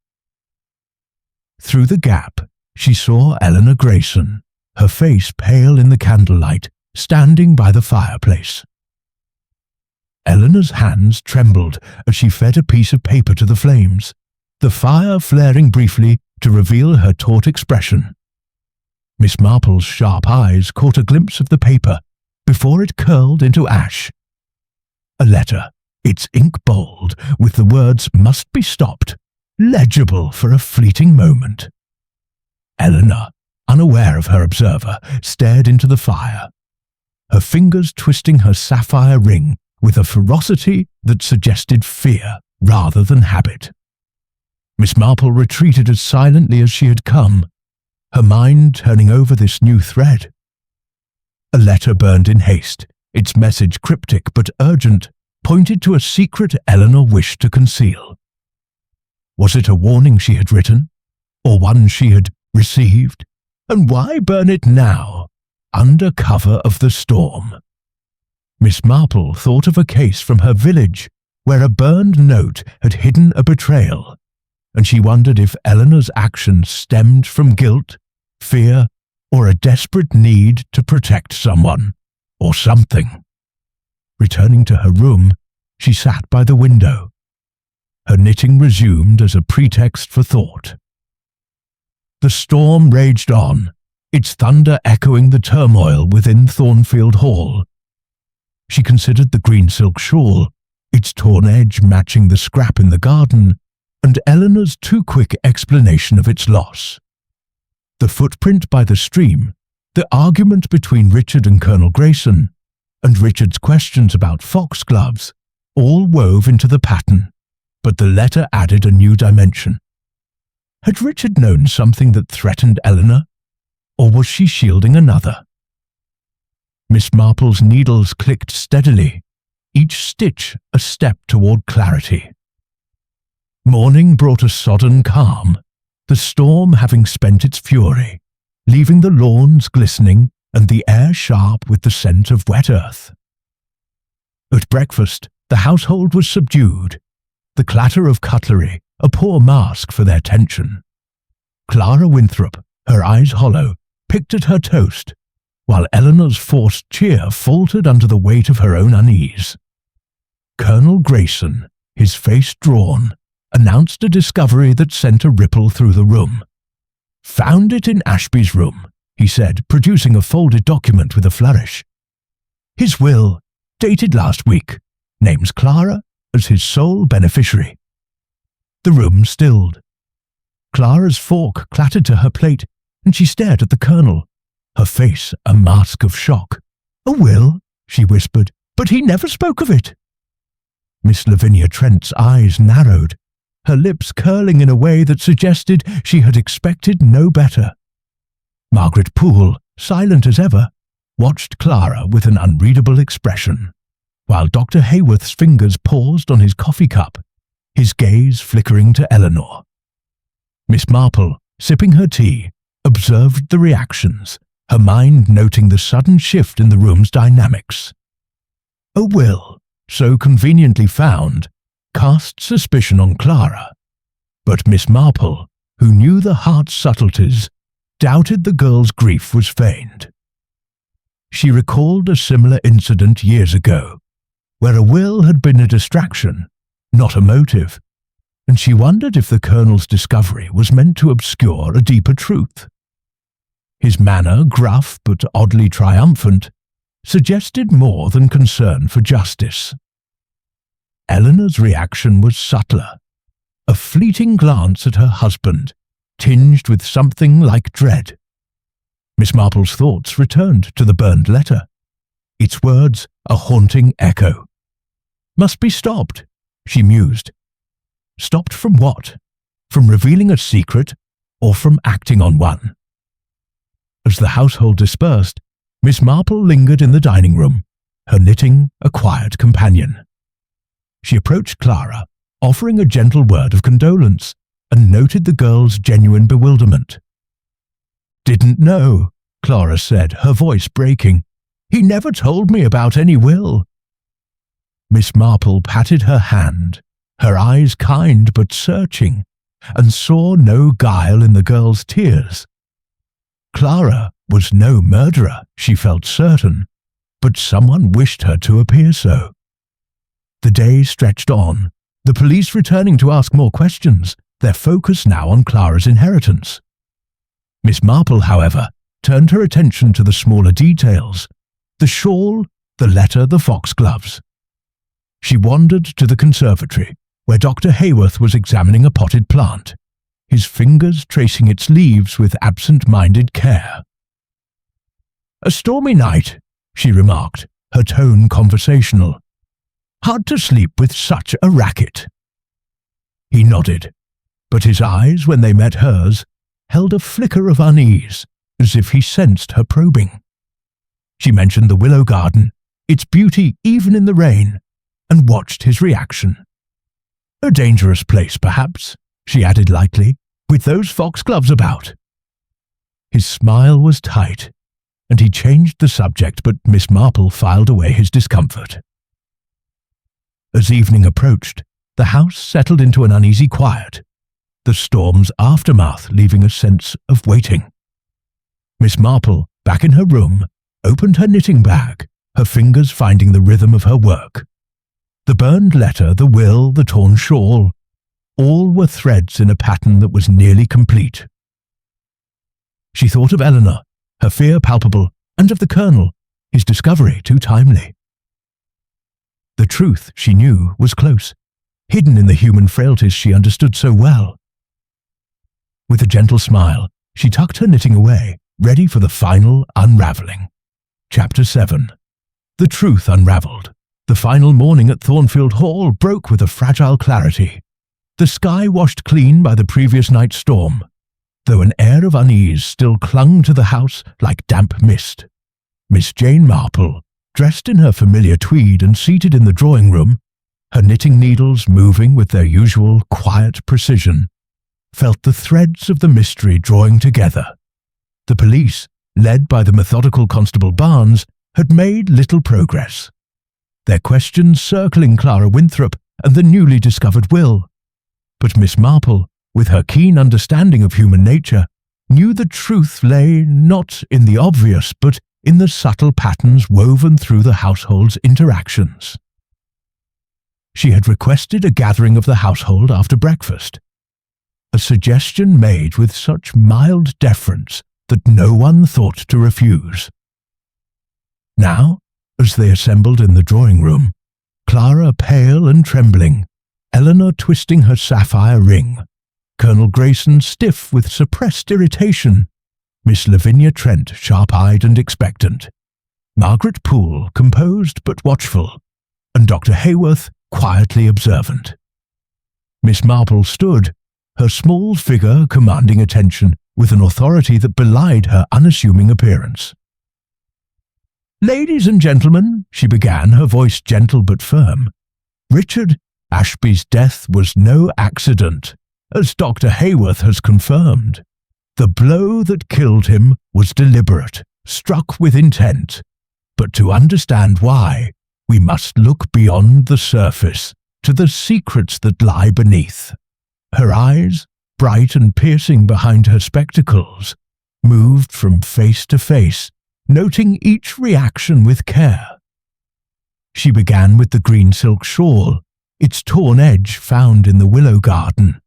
Through the gap, she saw Eleanor Grayson, her face pale in the candlelight, standing by the fireplace. Eleanor's hands trembled as she fed a piece of paper to the flames, the fire flaring briefly to reveal her taut expression. Miss Marple's sharp eyes caught a glimpse of the paper before it curled into ash. A letter, its ink bold, with the words "must be stopped," legible for a fleeting moment. Eleanor, unaware of her observer, stared into the fire, her fingers twisting her sapphire ring with a ferocity that suggested fear rather than habit. Miss Marple retreated as silently as she had come, her mind turning over this new thread. A letter burned in haste, its message cryptic but urgent, pointed to a secret Eleanor wished to conceal. Was it a warning she had written, or one she had received? And why burn it now, under cover of the storm? Miss Marple thought of a case from her village where a burned note had hidden a betrayal, and she wondered if Eleanor's actions stemmed from guilt, fear, or a desperate need to protect someone, or something. Returning to her room, she sat by the window, her knitting resumed as a pretext for thought. The storm raged on, its thunder echoing the turmoil within Thornfield Hall. She considered the green silk shawl, its torn edge matching the scrap in the garden, and Eleanor's too quick explanation of its loss. The footprint by the stream, the argument between Richard and Colonel Grayson, and Richard's questions about foxgloves, all wove into the pattern, but the letter added a new dimension. Had Richard known something that threatened Eleanor, or was she shielding another? Miss Marple's needles clicked steadily, each stitch a step toward clarity. Morning brought a sodden calm, the storm having spent its fury, leaving the lawns glistening and the air sharp with the scent of wet earth. At breakfast, the household was subdued, the clatter of cutlery a poor mask for their tension. Clara Winthrop, her eyes hollow, picked at her toast, while Eleanor's forced cheer faltered under the weight of her own unease. Colonel Grayson, his face drawn, announced a discovery that sent a ripple through the room. "Found it in Ashby's room," he said, producing a folded document with a flourish. "His will, dated last week, names Clara as his sole beneficiary." The room stilled. Clara's fork clattered to her plate, and she stared at the Colonel, her face a mask of shock. "A will?" she whispered, "but he never spoke of it." Miss Lavinia Trent's eyes narrowed, her lips curling in a way that suggested she had expected no better. Margaret Poole, silent as ever, watched Clara with an unreadable expression, while Dr. Hayworth's fingers paused on his coffee cup, his gaze flickering to Eleanor. Miss Marple, sipping her tea, observed the reactions, her mind noting the sudden shift in the room's dynamics. A will, so conveniently found, cast suspicion on Clara, but Miss Marple, who knew the heart's subtleties, doubted the girl's grief was feigned. She recalled a similar incident years ago, where a will had been a distraction, not a motive, and she wondered if the Colonel's discovery was meant to obscure a deeper truth. His manner, gruff but oddly triumphant, suggested more than concern for justice. Eleanor's reaction was subtler, a fleeting glance at her husband, tinged with something like dread. Miss Marple's thoughts returned to the burned letter, its words a haunting echo. Must be stopped, she mused. Stopped from what? From revealing a secret, or from acting on one? As the household dispersed, Miss Marple lingered in the dining room, her knitting a quiet companion. She approached Clara, offering a gentle word of condolence, and noted the girl's genuine bewilderment. "Didn't know," Clara said, her voice breaking. "He never told me about any will." Miss Marple patted her hand, her eyes kind but searching, and saw no guile in the girl's tears. Clara was no murderer, she felt certain, but someone wished her to appear so. The day stretched on, the police returning to ask more questions, their focus now on Clara's inheritance. Miss Marple, however, turned her attention to the smaller details, the shawl, the letter, the foxgloves. She wandered to the conservatory, where Dr. Hayworth was examining a potted plant, his fingers tracing its leaves with absent-minded care. "A stormy night," she remarked, her tone conversational. "Hard to sleep with such a racket." He nodded, but his eyes, when they met hers, held a flicker of unease, as if he sensed her probing. She mentioned the Willow garden, its beauty even in the rain, and watched his reaction. "A dangerous place, perhaps," she added lightly, "with those foxgloves about." His smile was tight, and he changed the subject, but Miss Marple filed away his discomfort. As evening approached, the house settled into an uneasy quiet, the storm's aftermath leaving a sense of waiting. Miss Marple, back in her room, opened her knitting bag, her fingers finding the rhythm of her work. The burned letter, the will, the torn shawl, all were threads in a pattern that was nearly complete. She thought of Eleanor, her fear palpable, and of the Colonel, his discovery too timely. The truth, she knew, was close, hidden in the human frailties she understood so well. With a gentle smile, she tucked her knitting away, ready for the final unravelling. Chapter 7. The truth unravelled. The final morning at Thornfield Hall broke with a fragile clarity. The sky washed clean by the previous night's storm, though an air of unease still clung to the house like damp mist. Miss Jane Marple, dressed in her familiar tweed and seated in the drawing-room, her knitting needles moving with their usual quiet precision, felt the threads of the mystery drawing together. The police, led by the methodical Constable Barnes, had made little progress, their questions circling Clara Winthrop and the newly discovered will. But Miss Marple, with her keen understanding of human nature, knew the truth lay not in the obvious but in the subtle patterns woven through the household's interactions. She had requested a gathering of the household after breakfast, a suggestion made with such mild deference that no one thought to refuse. Now, as they assembled in the drawing-room, Clara pale and trembling, Eleanor twisting her sapphire ring, Colonel Grayson stiff with suppressed irritation, Miss Lavinia Trent sharp-eyed and expectant, Margaret Poole composed but watchful, and Dr. Hayworth quietly observant. Miss Marple stood, her small figure commanding attention with an authority that belied her unassuming appearance. "Ladies and gentlemen," she began, her voice gentle but firm, "Richard Ashby's death was no accident. as Dr. Hayworth has confirmed. The blow that killed him was deliberate, struck with intent. But to understand why, we must look beyond the surface, to the secrets that lie beneath. Her eyes, bright and piercing behind her spectacles, moved from face to face, noting each reaction with care. She began with the green silk shawl, its torn edge found in the willow garden.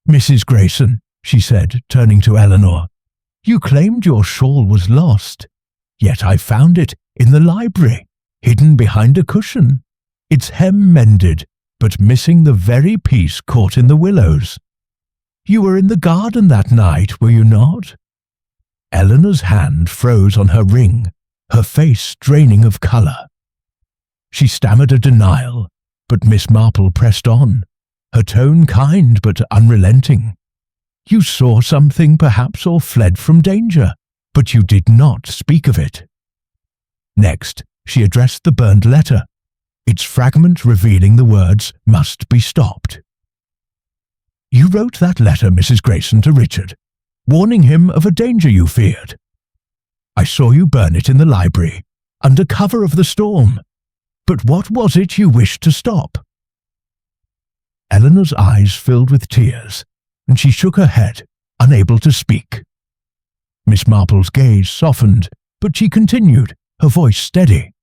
"Mrs. Grayson," she said, turning to Eleanor, "you claimed your shawl was lost, yet I found it in the library, hidden behind a cushion, its hem mended, but missing the very piece caught in the willows. You were in the garden that night, were you not?" Eleanor's hand froze on her ring, her face draining of colour. She stammered a denial, but Miss Marple pressed on, her tone kind but unrelenting. "You saw something perhaps, or fled from danger, but you did not speak of it." Next, she addressed the burned letter, its fragment revealing the words, "must be stopped." "You wrote that letter, Mrs. Grayson, to Richard, warning him of a danger you feared. I saw you burn it in the library, under cover of the storm. But what was it you wished to stop?" Eleanor's eyes filled with tears, and she shook her head, unable to speak. Miss Marple's gaze softened, but she continued, her voice steady.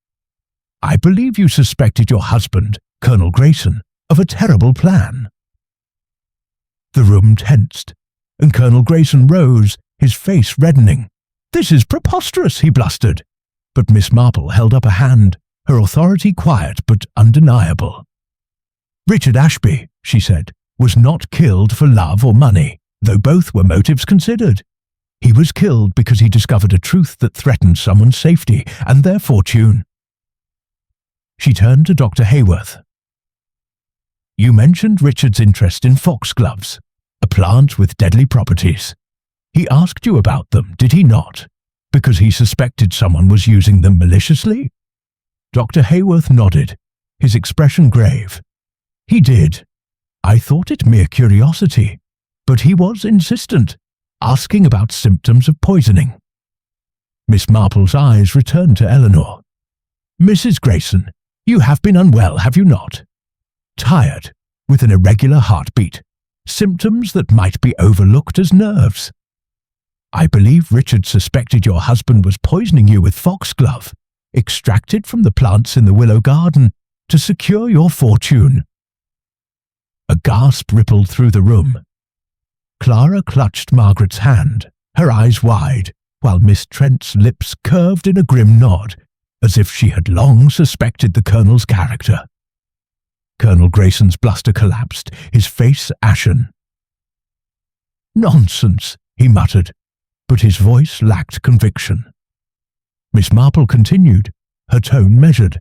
"I believe you suspected your husband, Colonel Grayson, of a terrible plan." The room tensed, and Colonel Grayson rose, his face reddening. "This is preposterous," he blustered. But Miss Marple held up a hand, her authority quiet but undeniable. "Richard Ashby," she said, "was not killed for love or money, though both were motives considered. He was killed because he discovered a truth that threatened someone's safety and their fortune." She turned to Dr. Hayworth. "You mentioned Richard's interest in foxgloves, a plant with deadly properties. He asked you about them, did he not? Because he suspected someone was using them maliciously?" Dr. Hayworth nodded, his expression grave. "He did. I thought it mere curiosity, but he was insistent, asking about symptoms of poisoning." Miss Marple's eyes returned to Eleanor. "Mrs. Grayson, you have been unwell, have you not? Tired, with an irregular heartbeat, symptoms that might be overlooked as nerves. I believe Richard suspected your husband was poisoning you with foxglove, extracted from the plants in the willow garden to secure your fortune." A gasp rippled through the room. Clara clutched Margaret's hand, her eyes wide, while Miss Trent's lips curved in a grim nod, as if she had long suspected the Colonel's character. Colonel Grayson's bluster collapsed, his face ashen. "Nonsense," he muttered, but his voice lacked conviction. Miss Marple continued, her tone measured.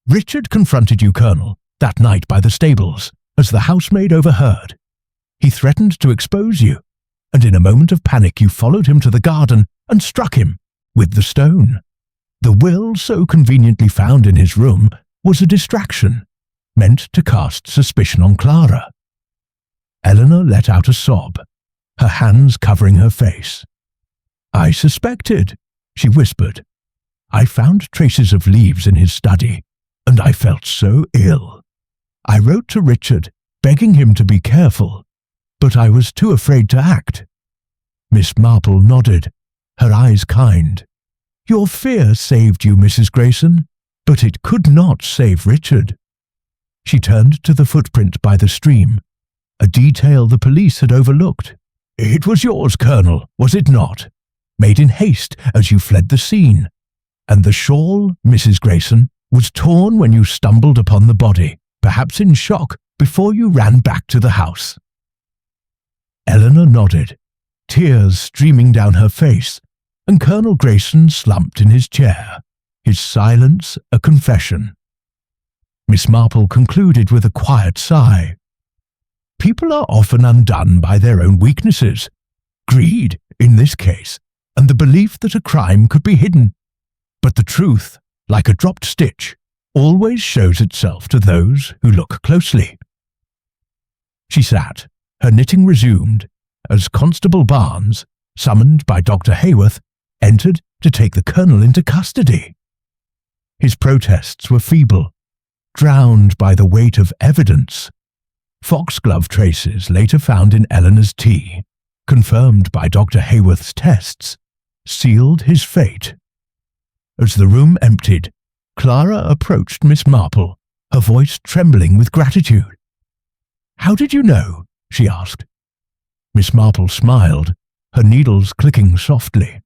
"Richard confronted you, Colonel, that night by the stables, as the housemaid overheard. He threatened to expose you, and in a moment of panic you followed him to the garden and struck him with the stone. The will so conveniently found in his room was a distraction, meant to cast suspicion on Clara." Eleanor let out a sob, her hands covering her face. "I suspected," she whispered. "I found traces of leaves in his study, and I felt so ill. I wrote to Richard, begging him to be careful, but I was too afraid to act." Miss Marple nodded, her eyes kind. "Your fear saved you, Mrs. Grayson, but it could not save Richard." She turned to the footprint by the stream, a detail the police had overlooked. "It was yours, Colonel, was it not? Made in haste as you fled the scene. And the shawl, Mrs. Grayson, was torn when you stumbled upon the body, perhaps in shock, before you ran back to the house." Eleanor nodded, tears streaming down her face, and Colonel Grayson slumped in his chair, his silence a confession. Miss Marple concluded with a quiet sigh. "People are often undone by their own weaknesses, greed in this case, and the belief that a crime could be hidden. But the truth, like a dropped stitch, always shows itself to those who look closely." She sat, her knitting resumed, as Constable Barnes, summoned by Dr. Hayworth, entered to take the Colonel into custody. His protests were feeble, drowned by the weight of evidence. Foxglove traces later found in Eleanor's tea, confirmed by Dr. Hayworth's tests, sealed his fate. As the room emptied, Clara approached Miss Marple, her voice trembling with gratitude. "How did you know?" she asked. Miss Marple smiled, her needles clicking softly.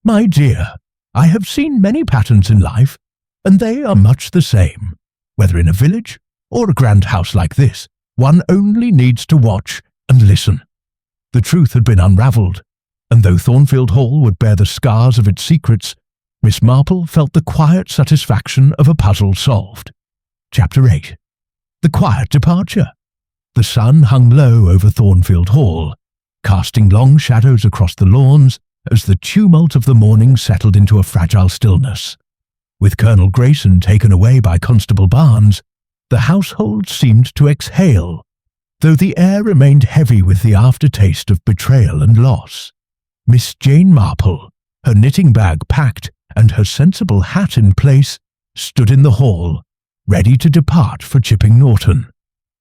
"My dear, I have seen many patterns in life, and they are much the same. Whether in a village or a grand house like this, one only needs to watch and listen." The truth had been unravelled, and though Thornfield Hall would bear the scars of its secrets, Miss Marple felt the quiet satisfaction of a puzzle solved. Chapter 8. The quiet departure. The sun hung low over Thornfield Hall, casting long shadows across the lawns as the tumult of the morning settled into a fragile stillness. With Colonel Grayson taken away by Constable Barnes, the household seemed to exhale, though the air remained heavy with the aftertaste of betrayal and loss. Miss Jane Marple, her knitting bag packed and her sensible hat in place, stood in the hall, ready to depart for Chipping Norton.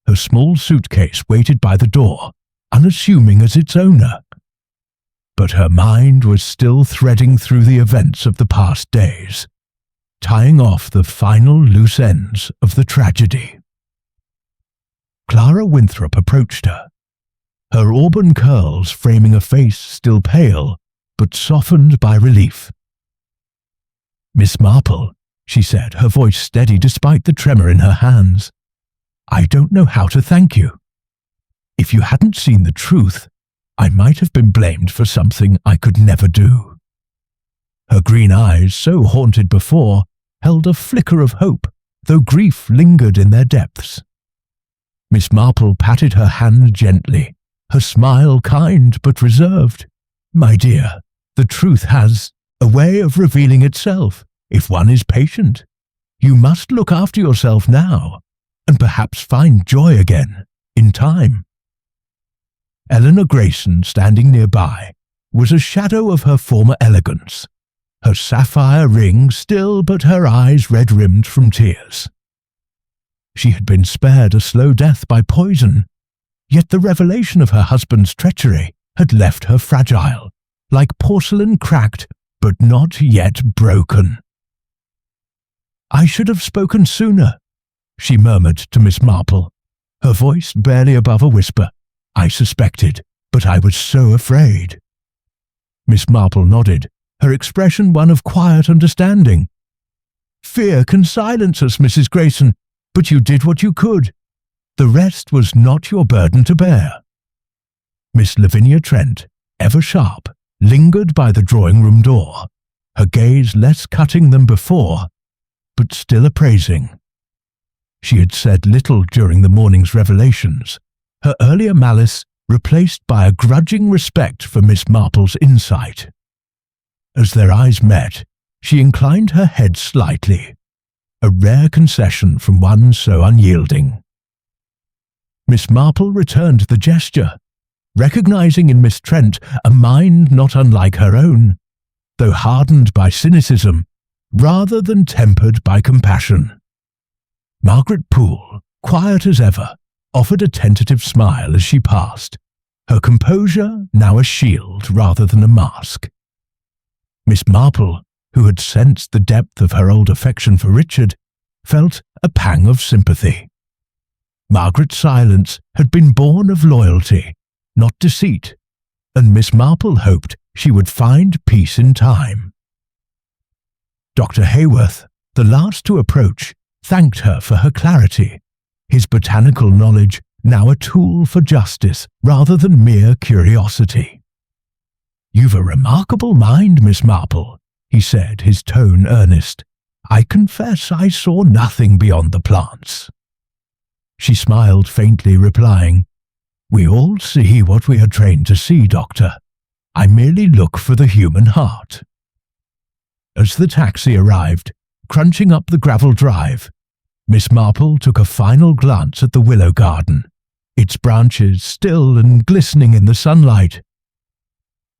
Her small suitcase waited by the door, unassuming as its owner. But her mind was still threading through the events of the past days, tying off the final loose ends of the tragedy. Clara Winthrop approached her, her auburn curls framing a face still pale, but softened by relief. "Miss Marple," she said, her voice steady despite the tremor in her hands, "I don't know how to thank you. If you hadn't seen the truth, I might have been blamed for something I could never do." Her green eyes, so haunted before, held a flicker of hope, though grief lingered in their depths. Miss Marple patted her hand gently, her smile kind but reserved. "My dear, the truth has a way of revealing itself if one is patient. You must look after yourself now, and perhaps find joy again, in time." Eleanor Grayson, standing nearby, was a shadow of her former elegance, her sapphire ring still but her eyes red-rimmed from tears. She had been spared a slow death by poison, yet the revelation of her husband's treachery had left her fragile, like porcelain cracked but not yet broken. "I should have spoken sooner," she murmured to Miss Marple, her voice barely above a whisper. "I suspected, but I was so afraid." Miss Marple nodded, her expression one of quiet understanding. "Fear can silence us, Mrs. Grayson, but you did what you could. The rest was not your burden to bear." Miss Lavinia Trent, ever sharp, lingered by the drawing-room door, her gaze less cutting than before, but still appraising. She had said little during the morning's revelations, her earlier malice replaced by a grudging respect for Miss Marple's insight. As their eyes met, she inclined her head slightly, a rare concession from one so unyielding. Miss Marple returned the gesture, recognizing in Miss Trent a mind not unlike her own, though hardened by cynicism rather than tempered by compassion. Margaret Poole, quiet as ever, offered a tentative smile as she passed, her composure now a shield rather than a mask. Miss Marple, who had sensed the depth of her old affection for Richard, felt a pang of sympathy. Margaret's silence had been born of loyalty, not deceit, and Miss Marple hoped she would find peace in time. Dr. Hayworth, the last to approach, thanked her for her clarity, his botanical knowledge now a tool for justice rather than mere curiosity. "You've a remarkable mind, Miss Marple," he said, his tone earnest. "I confess I saw nothing beyond the plants." She smiled faintly, replying, "We all see what we are trained to see, Doctor. I merely look for the human heart." As the taxi arrived, crunching up the gravel drive, Miss Marple took a final glance at the Willow garden, its branches still and glistening in the sunlight.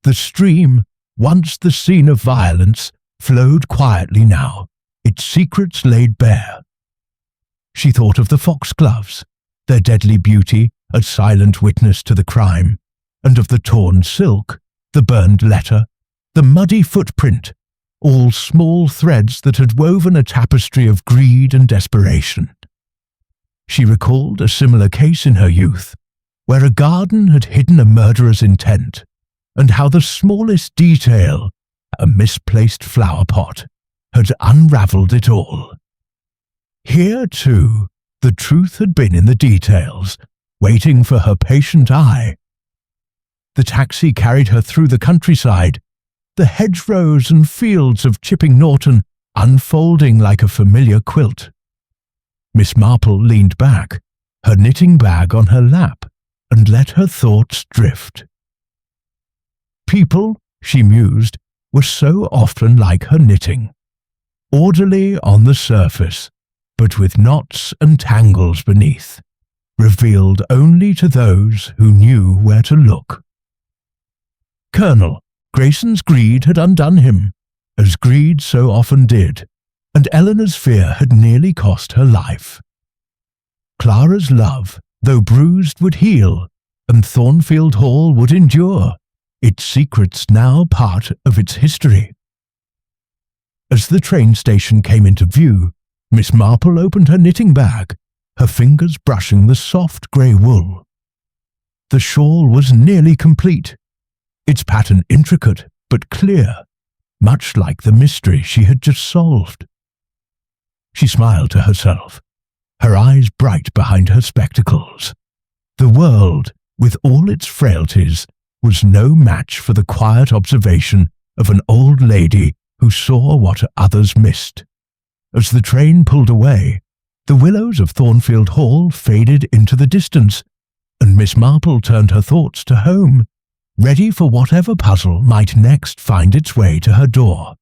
The stream, once the scene of violence, flowed quietly now, its secrets laid bare. She thought of the foxgloves, their deadly beauty a silent witness to the crime, and of the torn silk, the burned letter, the muddy footprint, all small threads that had woven a tapestry of greed and desperation. She recalled a similar case in her youth, where a garden had hidden a murderer's intent, and how the smallest detail, a misplaced flower pot, had unravelled it all. Here, too, the truth had been in the details, waiting for her patient eye. The taxi carried her through the countryside, the hedgerows and fields of Chipping Norton unfolding like a familiar quilt. Miss Marple leaned back, her knitting bag on her lap, and let her thoughts drift. People, she mused, were so often like her knitting, orderly on the surface, but with knots and tangles beneath, revealed only to those who knew where to look. Colonel Grayson's greed had undone him, as greed so often did, and Eleanor's fear had nearly cost her life. Clara's love, though bruised, would heal, and Thornfield Hall would endure, its secrets now part of its history. As the train station came into view, Miss Marple opened her knitting bag, her fingers brushing the soft grey wool. The shawl was nearly complete, its pattern intricate but clear, much like the mystery she had just solved. She smiled to herself, her eyes bright behind her spectacles. The world, with all its frailties, was no match for the quiet observation of an old lady who saw what others missed. As the train pulled away, the willows of Thornfield Hall faded into the distance, and Miss Marple turned her thoughts to home, ready for whatever puzzle might next find its way to her door.